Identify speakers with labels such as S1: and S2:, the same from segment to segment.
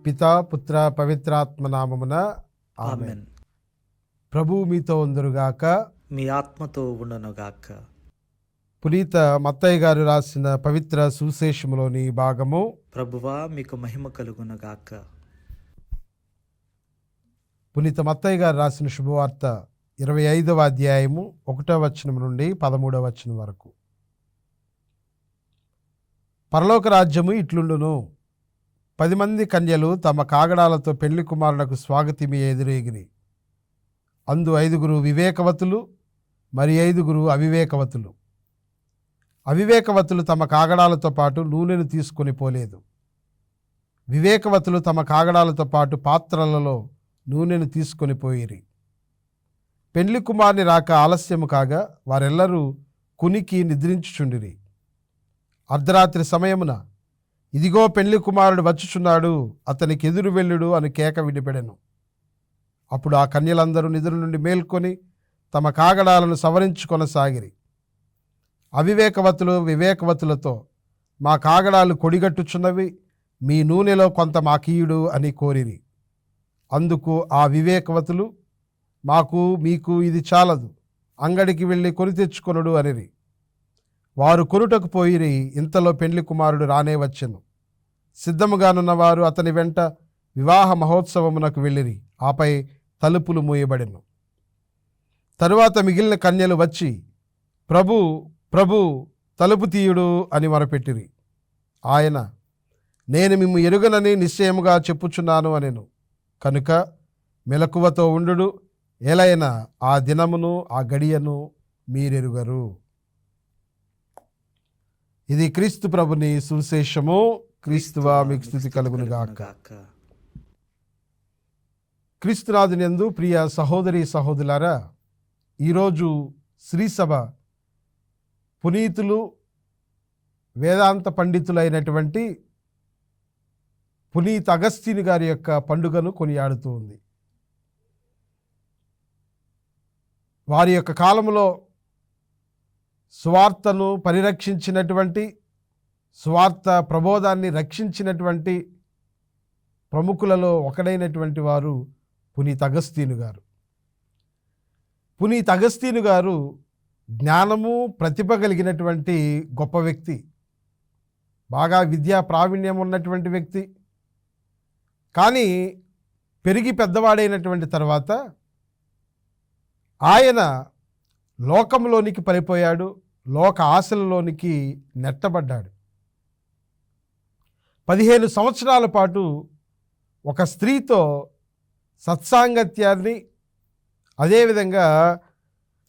S1: పితా పుత్ర పవిత్రాత్మ నామమున ఆమేన్. ప్రభు మీతో ఉందురుగాక,
S2: మీ ఆత్మతో ఉండునుగాక.
S1: పునీత మత్తయ్య గారు రాసిన పవిత్ర సువిశేషములోని భాగము.
S2: ప్రభువా మీకు మహిమ కలుగునుగాక.
S1: పునీత మత్తయ్య గారు రాసిన శుభవార్త 25వ అధ్యాయము 1వ వచనం నుండి 13వ వచనం వరకు. పరలోక రాజ్యము ఇట్లుండును. 10 మంది కన్యలు తమ కాగడాలతో పెళ్లి కుమారునకు స్వాగతిమి ఎదురేగిరి. అందు 5 వివేకవతులు, మరి 5 అవివేకవతులు. అవివేకవతులు తమ కాగడాలతో పాటు నూనెను తీసుకొని పోలేదు. వివేకవతులు తమ కాగడాలతో పాటు పాత్రలలో నూనెను తీసుకొని పోయిరి. పెండ్లి కుమారుని రాక ఆలస్యము కాగా వారెల్లరూ కునికి నిద్రించుచుండిరి. అర్ధరాత్రి సమయమున, ఇదిగో పెండ్లి కుమారుడు వచ్చుచున్నాడు, అతనికి ఎదురు వెళ్ళుడు అని కేక వినిపెడెను. అప్పుడు ఆ కన్యలందరూ నిద్ర నుండి మేల్కొని తమ కాగడాలను సవరించుకొనసాగిరి. అవివేకవతులు వివేకవతులతో, మా కాగడాలు కొడిగట్టుచున్నవి, మీ నూనెలో కొంత మాకీయుడు అని కోరిరి. అందుకు ఆ వివేకవతులు, మాకు మీకు ఇది చాలదు, అంగడికి వెళ్ళి కొని తెచ్చుకొనుడు అనిరి. వారు కొనుటకు పోయిరి. ఇంతలో పెండ్లి కుమారుడు రానే వచ్చెను. సిద్ధముగానున్నవారు అతని వెంట వివాహ మహోత్సవమునకు వెళ్ళిరి. ఆపై తలుపులు మూయబడెను. తరువాత మిగిలిన కన్యలు వచ్చి, ప్రభు ప్రభు తలుపు తీయుడు అని మొరపెట్టిరి. ఆయన, నేను మిమ్ము ఎరుగనని నిశ్చయముగా చెప్పుచున్నాను అనెను. కనుక మెలకువతో ఉండుడు, ఏలైనా ఆ దినమును ఆ గడియను మీరెరుగరు. ఇది క్రీస్తు ప్రభుని సువిశేషము. క్రీస్తువా మీకు స్తుతి కలుగునుగాక. క్రీస్తునాథుని యందు ప్రియ సహోదరి సహోదరులారా, ఈరోజు శ్రీసభ పునీతులు, వేదాంత పండితులైనటువంటి పునీత అగస్తీని గారి యొక్క పండుగను కొనియాడుతూ ఉంది. వారి యొక్క కాలంలో సువార్తను పరిరక్షించినటువంటి, సువార్త ప్రబోధాన్ని రక్షించినటువంటి ప్రముఖులలో ఒకడైనటువంటి వారు పునీత అగస్తీను గారు. పునీత అగస్తీను గారు జ్ఞానము, ప్రతిభ కలిగినటువంటి గొప్ప వ్యక్తి. బాగా విద్యా ప్రావీణ్యం ఉన్నటువంటి వ్యక్తి. కానీ పెరిగి పెద్దవాడైనటువంటి తర్వాత ఆయన లోకంలోనికి పడిపోయాడు, లోక ఆశలలోనికి నెట్టబడ్డాడు. 15 సంవత్సరాల పాటు ఒక స్త్రీతో సత్సాంగత్యాన్ని, అదేవిధంగా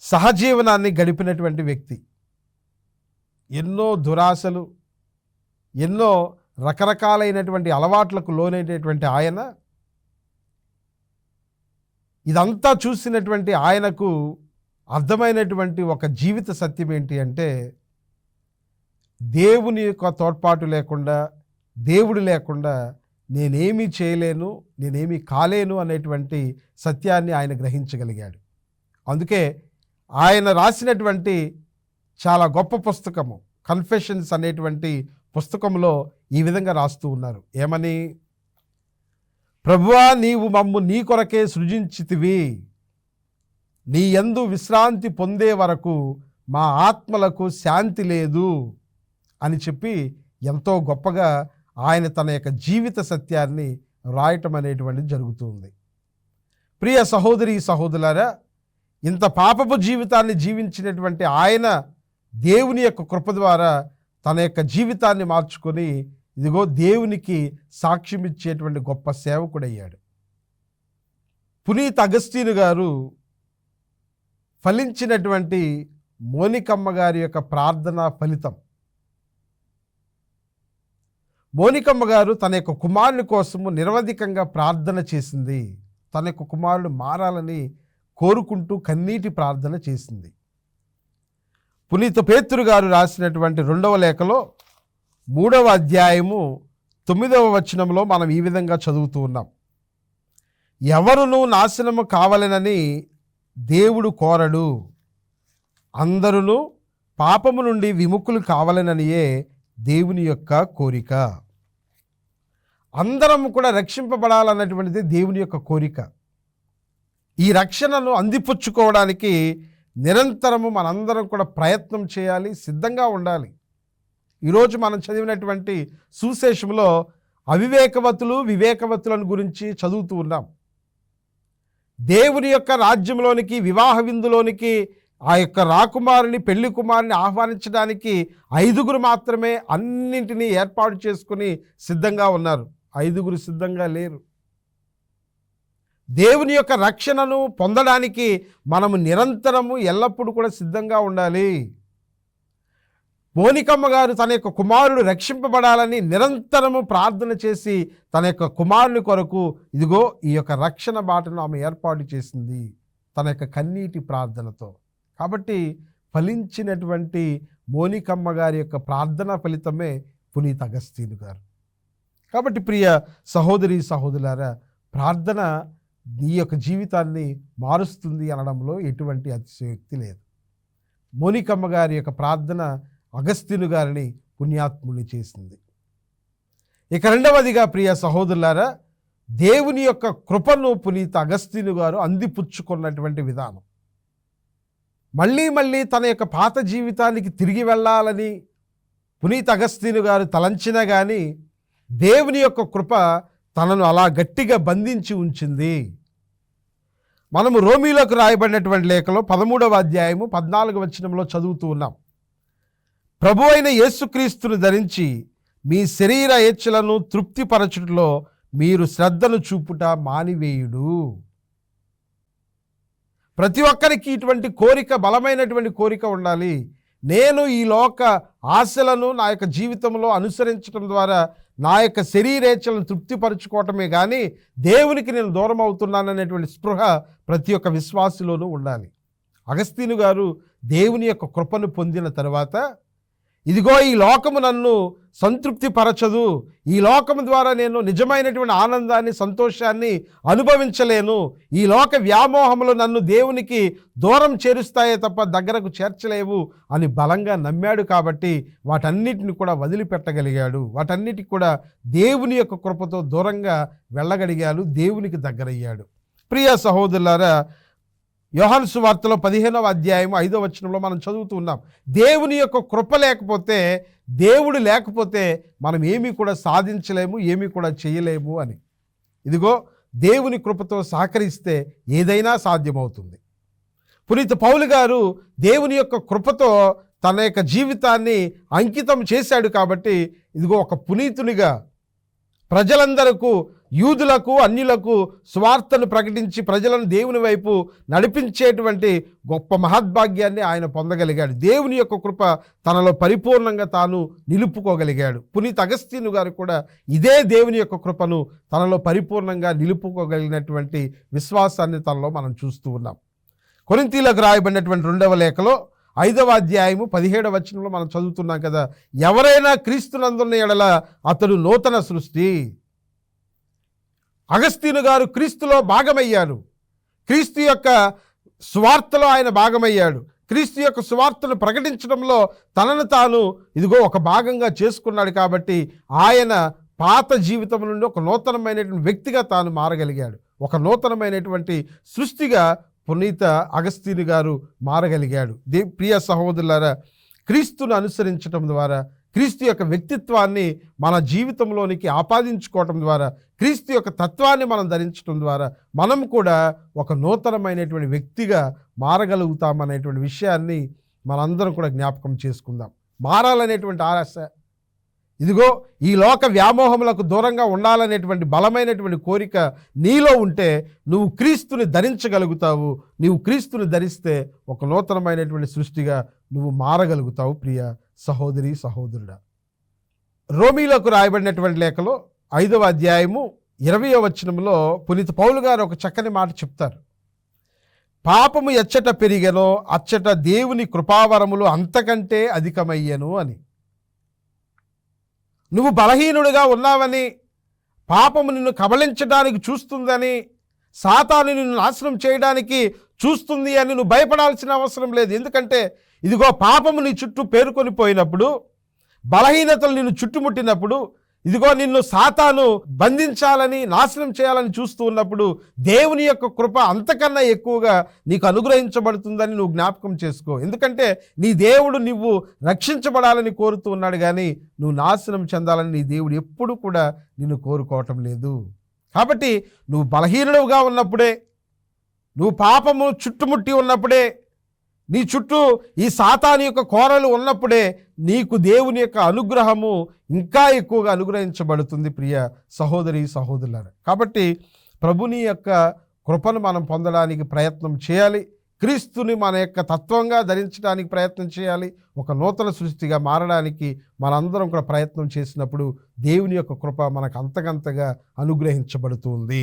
S1: సహజీవనాన్ని గడిపినటువంటి వ్యక్తి. ఎన్నో దురాశలు, ఎన్నో రకరకాలైనటువంటి అలవాట్లకు లోనైనటువంటి ఆయన, ఇదంతా చూసినటువంటి ఆయనకు అర్థమైనటువంటి ఒక జీవిత సత్యం ఏంటి అంటే, దేవుని యొక్క తోడ్పాటు లేకుండా, దేవుడు లేకుండా నేనేమీ చేయలేను, నేనేమీ కాలేను అనేటువంటి సత్యాన్ని ఆయన గ్రహించగలిగాడు. అందుకే ఆయన రాసినటువంటి చాలా గొప్ప పుస్తకము కన్ఫెషన్స్ అనేటువంటి పుస్తకంలో ఈ విధంగా రాస్తూ ఉన్నారు. ఏమని? ప్రభువా, నీవు మమ్ము నీ కొరకే సృజించితివి, నీ యందు విశ్రాంతి పొందే వరకు మా ఆత్మలకు శాంతి లేదు అని చెప్పి ఎంతో గొప్పగా ఆయన తన యొక్క జీవిత సత్యాన్ని రాయటం అనేటువంటిది జరుగుతుంది. ప్రియ సహోదరి సహోదరులారా, ఇంత పాపపు జీవితాన్ని జీవించినటువంటి ఆయన దేవుని యొక్క కృప ద్వారా తన యొక్క జీవితాన్ని మార్చుకొని ఇదిగో దేవునికి సాక్ష్యం ఇచ్చేటువంటి గొప్ప సేవకుడయ్యాడు. పునీత అగస్తీను గారు ఫలించినటువంటి మోనికమ్మ గారి యొక్క ప్రార్థన ఫలితం. మోనికమ్మ గారు తన యొక్క కుమారుని కోసము నిరవధికంగా ప్రార్థన చేసింది. తన యొక్క కుమారుడు మారాలని కోరుకుంటూ కన్నీటి ప్రార్థన చేసింది. పునీత పేతురు గారు రాసినటువంటి 2వ లేఖలో 3వ అధ్యాయము 9వ వచనంలో మనం ఈ విధంగా చదువుతూ ఉన్నాం. ఎవరునూ నాశనము కావాలనని దేవుడు కోరడు, అందరూ పాపము నుండి విముక్తులు కావాలననియే దేవుని యొక్క కోరిక. అందరం కూడా రక్షింపబడాలన్నటువంటిది దేవుని యొక్క కోరిక. ఈ రక్షణను అందిపుచ్చుకోవడానికి నిరంతరము మనందరం కూడా ప్రయత్నం చేయాలి, సిద్ధంగా ఉండాలి. ఈరోజు మనం చదివినటువంటి సువిశేషంలో అవివేకవతులు వివేకవతులను గురించి చదువుతూ ఉన్నాం. దేవుని యొక్క రాజ్యంలోనికి, వివాహ విందులోనికి ఆ యొక్క రాకుమారుని, పెళ్లి కుమారుని ఆహ్వానించడానికి 5 మాత్రమే అన్నింటినీ ఏర్పాటు చేసుకుని సిద్ధంగా ఉన్నారు. 5 సిద్ధంగా లేరు. దేవుని యొక్క రక్షణను పొందడానికి మనము నిరంతరము ఎల్లప్పుడూ కూడా సిద్ధంగా ఉండాలి. మోనికమ్మ గారు తన యొక్క కుమారుడు రక్షింపబడాలని నిరంతరము ప్రార్థన చేసి తన యొక్క కుమారుని కొరకు ఇదిగో ఈ యొక్క రక్షణ బాటను ఆమె ఏర్పాటు చేసింది తన యొక్క కన్నీటి ప్రార్థనతో. కాబట్టి ఫలించినటువంటి మోనికమ్మ గారి యొక్క ప్రార్థన ఫలితమే పునీత అగస్తీను గారు. కాబట్టి ప్రియ సహోదరి సహోదరులారా, ప్రార్థన నీ యొక్క జీవితాన్ని మారుస్తుంది అనడంలో ఎటువంటి అతిశయోక్తి లేదు. మోనికమ్మ గారి యొక్క ప్రార్థన అగస్తీను గారిని పుణ్యాత్ముని చేసింది. ఇక రెండవదిగా ప్రియ సహోదరులారా, దేవుని యొక్క కృపను పునీత అగస్తీను గారు అందిపుచ్చుకున్నటువంటి విధానం. మళ్ళీ మళ్ళీ తన యొక్క పాత జీవితానికి తిరిగి వెళ్ళాలని పునీత అగస్తీను గారు తలంచినా కానీ దేవుని యొక్క కృప తనను అలా గట్టిగా బంధించి ఉంచింది. మనము రోమీలోకి రాయబడినటువంటి లేఖలో 13వ అధ్యాయము 14వ వచనంలో చదువుతూ ఉన్నాం. ప్రభు అయిన యేసుక్రీస్తును ధరించి మీ శరీర ఇచ్చలను తృప్తిపరచుటలో మీరు శ్రద్ధను చూపుట మానివేయుడు. ప్రతి ఒక్కరికి ఇటువంటి కోరిక, బలమైనటువంటి కోరిక ఉండాలి. నేను ఈ లోక ఆశలను నా యొక్క జీవితంలో అనుసరించడం ద్వారా నా యొక్క శరీరేచ్ఛలను తృప్తిపరచుకోవటమే కానీ దేవునికి నేను దూరం అవుతున్నాననేటువంటి స్పృహ ప్రతి ఒక్క విశ్వాసిలోనూ ఉండాలి. అగస్తీను గారు దేవుని యొక్క కృపను పొందిన తర్వాత ఇదిగో ఈ లోకము నన్ను సంతృప్తి పరచదు, ఈ లోకము ద్వారా నేను నిజమైనటువంటి ఆనందాన్ని, సంతోషాన్ని అనుభవించలేను, ఈ లోక వ్యామోహములు నన్ను దేవునికి దూరం చేరుస్తాయే తప్ప దగ్గరకు చేర్చలేవు అని బలంగా నమ్మాడు. కాబట్టి వాటన్నిటిని కూడా వదిలిపెట్టగలిగాడు. వాటన్నిటికి కూడా దేవుని యొక్క కృపతో దూరంగా వెళ్ళగలిగాడు, దేవునికి దగ్గరయ్యాడు. ప్రియ సహోదరులారా, యోహాను సువార్తలో 15వ అధ్యాయం 5వ వచనంలో మనం చదువుతూ ఉన్నాం. దేవుని యొక్క కృప లేకపోతే, దేవుడు లేకపోతే మనం ఏమీ కూడా సాధించలేము, ఏమీ కూడా చేయలేము అని. ఇదిగో దేవుని కృపతో సహకరిస్తే ఏదైనా సాధ్యమవుతుంది. పునీత పౌలు గారు దేవుని యొక్క కృపతో తన యొక్క జీవితాన్ని అంకితం చేశాడు. కాబట్టి ఇదిగో ఒక పునీతునిగా ప్రజలందరకు, యూదులకు, అన్యులకు సువార్తను ప్రకటించి ప్రజలను దేవుని వైపు నడిపించేటువంటి గొప్ప మహద్భాగ్యాన్ని ఆయన పొందగలిగాడు. దేవుని యొక్క కృప తనలో పరిపూర్ణంగా తాను నిలుపుకోగలిగాడు. పునీత అగస్తీను గారు కూడా ఇదే దేవుని యొక్క కృపను తనలో పరిపూర్ణంగా నిలుపుకోగలిగినటువంటి విశ్వాసాన్ని తనలో మనం చూస్తూ ఉన్నాం. కొరింథీలకు రాయబడినటువంటి 2వ లేఖలో 5వ అధ్యాయము 17వ వచనంలో మనం చదువుతున్నాం కదా, ఎవరైనా క్రీస్తునందున్న ఎడల అతడు నూతన సృష్టి. అగస్తీను గారు క్రీస్తులో భాగమయ్యాడు. క్రీస్తు యొక్క సువార్తలో ఆయన భాగమయ్యాడు. క్రీస్తు యొక్క సువార్తను ప్రకటించడంలో తనను తాను ఇదిగో ఒక భాగంగా చేసుకున్నాడు. కాబట్టి ఆయన పాత జీవితం నుండి ఒక నూతనమైనటువంటి వ్యక్తిగా తాను మారగలిగాడు. ఒక నూతనమైనటువంటి సృష్టిగా పునీత అగస్తీను గారు మారగలిగాడు. ప్రియ సహోదరులారా, క్రీస్తును అనుసరించడం ద్వారా, క్రీస్తు యొక్క వ్యక్తిత్వాన్ని మన జీవితంలోనికి ఆపాదించుకోవటం ద్వారా, క్రీస్తు యొక్క తత్వాన్ని మనం ధరించడం ద్వారా మనం కూడా ఒక నూతనమైనటువంటి వ్యక్తిగా మారగలుగుతామనేటువంటి విషయాన్ని మనందరం కూడా జ్ఞాపకం చేసుకుందాం. మారాలనేటువంటి ఆశ, ఇదిగో ఈ లోక వ్యామోహములకు దూరంగా ఉండాలనేటువంటి బలమైనటువంటి కోరిక నీలో ఉంటే నువ్వు క్రీస్తుని ధరించగలుగుతావు. నీవు క్రీస్తుని ధరిస్తే ఒక నూతనమైనటువంటి సృష్టిగా నువ్వు మారగలుగుతావు. ప్రియ సహోదరి సహోదరుడా, రోమీలకు రాయబడినటువంటి లేఖలో 5వ అధ్యాయము 20వ వచనంలో పునీత పౌలు గారు ఒక చక్కని మాట చెప్తారు. పాపము ఎచ్చట పెరిగెనో అచ్చట దేవుని కృపావరములు అంతకంటే అధికమయ్యను అని. నువ్వు బలహీనుడిగా ఉన్నావని, పాపము నిన్ను కబళించడానికి చూస్తుందని, సాతాను నిన్ను నాశనం చేయడానికి చూస్తుంది అని నువ్వు భయపడాల్సిన అవసరం లేదు. ఎందుకంటే ఇదిగో పాపము నీ చుట్టూ పేరుకొని పోయినప్పుడు, బలహీనతలు నిన్ను చుట్టుముట్టినప్పుడు, ఇదిగో నిన్ను సాతాను బంధించాలని, నాశనం చేయాలని చూస్తూ ఉన్నప్పుడు దేవుని యొక్క కృప అంతకన్నా ఎక్కువగా నీకు అనుగ్రహించబడుతుందని నువ్వు జ్ఞాపకం చేసుకో. ఎందుకంటే నీ దేవుడు నువ్వు రక్షించబడాలని కోరుతూ ఉన్నాడు, కానీ నువ్వు నాశనం చెందాలని నీ దేవుడు ఎప్పుడు కూడా నిన్ను కోరుకోవటం లేదు. కాబట్టి నువ్వు బలహీనుడుగా ఉన్నప్పుడే, నువ్వు పాపము చుట్టుముట్టి ఉన్నప్పుడే, నీ చుట్టూ ఈ సాతాను యొక్క కోరలు ఉన్నప్పుడే నీకు దేవుని యొక్క అనుగ్రహము ఇంకా ఎక్కువగా అనుగ్రహించబడుతుంది ప్రియ సహోదరి సహోదరులారా. కాబట్టి ప్రభుని యొక్క కృపను మనం పొందడానికి ప్రయత్నం చేయాలి. క్రీస్తుని మన యొక్క తత్వంగా ధరించడానికి ప్రయత్నం చేయాలి. ఒక నూతన సృష్టిగా మారడానికి మనందరం కూడా ప్రయత్నం చేసినప్పుడు దేవుని యొక్క కృప మనకు అంతకంతగా అనుగ్రహించబడుతుంది.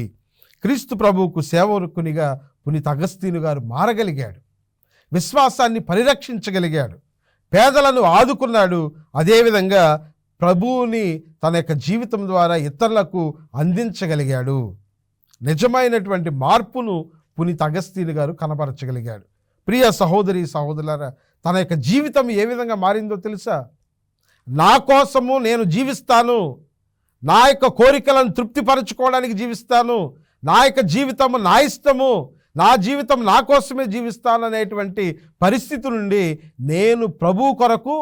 S1: క్రీస్తు ప్రభువుకు సేవకునిగా పునీత అగస్తీను గారు మారగలిగాడు, విశ్వాసాన్ని పరిరక్షించగలిగాడు, పేదలను ఆదుకున్నాడు. అదేవిధంగా ప్రభువుని తన యొక్క జీవితం ద్వారా ఇతరులకు అందించగలిగాడు. నిజమైనటువంటి మార్పును పునీత అగస్తీను గారు కనపరచగలిగాడు. ప్రియ సహోదరి సహోదరులారా, తన యొక్క జీవితం ఏ విధంగా మారిందో తెలుసా? నా కోసము నేను జీవిస్తాను, నా యొక్క కోరికలను తృప్తిపరచుకోవడానికి జీవిస్తాను, నా యొక్క జీవితము నా ఇష్టము, నా జీవితం నా కోసమే జీవిస్తాననేటువంటి పరిస్థితి నుండి నేను ప్రభు కొరకు,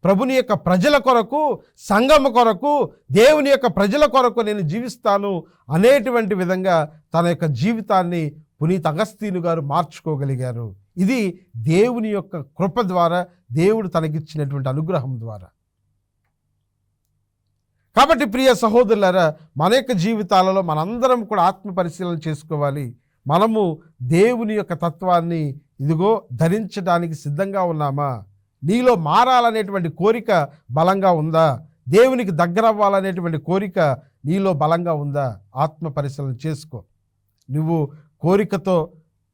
S1: ప్రభుని యొక్క ప్రజల కొరకు, సంఘము కొరకు, దేవుని యొక్క ప్రజల కొరకు నేను జీవిస్తాను అనేటువంటి విధంగా తన యొక్క జీవితాన్ని పునీత అగస్తీను గారు మార్చుకోగలిగారు. ఇది దేవుని యొక్క కృప ద్వారా, దేవుడు తనకిచ్చినటువంటి అనుగ్రహం ద్వారా. కాబట్టి ప్రియ సహోదరులారా, మన యొక్క జీవితాలలో మనందరం కూడా ఆత్మ పరిశీలన చేసుకోవాలి. మనము దేవుని యొక్క తత్వాన్ని ఇదిగో ధరించడానికి సిద్ధంగా ఉన్నామా? నీలో మారాలనేటువంటి కోరిక బలంగా ఉందా? దేవునికి దగ్గర అవ్వాలనేటువంటి కోరిక నీలో బలంగా ఉందా? ఆత్మ పరిశీలన చేసుకో. నువ్వు కోరికతో,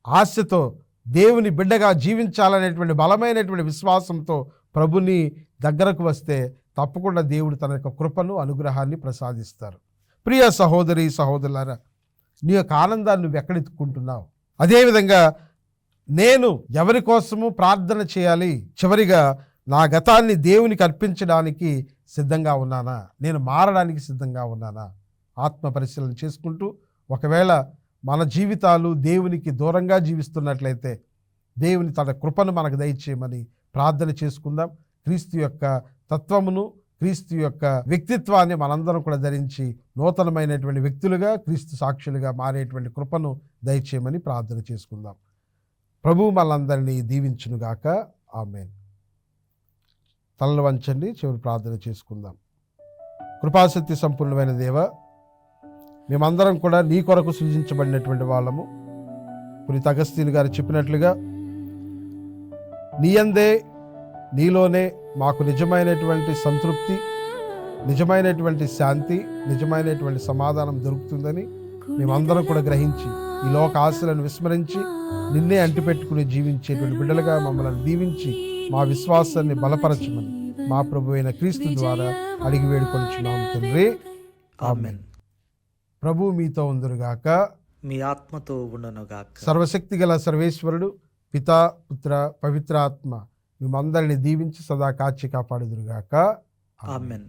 S1: ఆశతో దేవుని బిడ్డగా జీవించాలనేటువంటి బలమైనటువంటి విశ్వాసంతో ప్రభుని దగ్గరకు వస్తే తప్పకుండా దేవుడు తన యొక్క కృపను, అనుగ్రహాన్ని ప్రసాదిస్తారు. ప్రియ సహోదరి సహోదరులారా, నీ యొక్క ఆనందాన్ని నువ్వు ఎక్కడెత్తుకుంటున్నావు? అదేవిధంగా నేను ఎవరి కోసము ప్రార్థన చేయాలి? చివరిగా నా గతాన్ని దేవునికి అర్పించడానికి సిద్ధంగా ఉన్నానా? నేను మారడానికి సిద్ధంగా ఉన్నానా? ఆత్మ పరిశీలన చేసుకుంటూ, ఒకవేళ మన జీవితాలు దేవునికి దూరంగా జీవిస్తున్నట్లయితే దేవుని తన కృపను మనకు దయచేయమని ప్రార్థన చేసుకుందాం. క్రీస్తు యొక్క తత్వమును, క్రీస్తు యొక్క వ్యక్తిత్వాన్ని మనందరం కూడా ధరించి నూతనమైనటువంటి వ్యక్తులుగా, క్రీస్తు సాక్షులుగా మారేటువంటి కృపను దయచేయమని ప్రార్థన చేసుకుందాం. ప్రభువు మనందరినీ దీవించునుగాక. ఆమేన్. తలలు వంచండి, చివరి ప్రార్థన చేసుకుందాం. కృపాసక్తి సంపూర్ణమైన దేవ, మేమందరం కూడా నీ కొరకు సృజించబడినటువంటి వాళ్ళము. పునీత అగస్తీను గారు చెప్పినట్లుగా నీ యందే, నీలోనే మాకు నిజమైనటువంటి సంతృప్తి, నిజమైనటువంటి శాంతి, నిజమైనటువంటి సమాధానం దొరుకుతుందని మేమందరం కూడా గ్రహించి ఈ లోక ఆశలను విస్మరించి నిన్నే అంటిపెట్టుకుని జీవించేటువంటి బిడ్డలుగా మమ్మల్ని దీవించి మా విశ్వాసాన్ని బలపరచమని మా ప్రభు అయిన క్రీస్తు ద్వారా అడిగి వేడుకొనుచున్నాము తండ్రి.
S2: ఆమేన్.
S1: ప్రభు మీతో ఉందురుగాక.
S2: మీ ఆత్మతో ఉండునుగాక.
S1: సర్వశక్తి గల సర్వేశ్వరుడు, పితా, పుత్ర, పవిత్రాత్మ మిమ్మందరిని దీవించి సదా కాచి కాపాడుదురుగాక.
S2: ఆమేన్.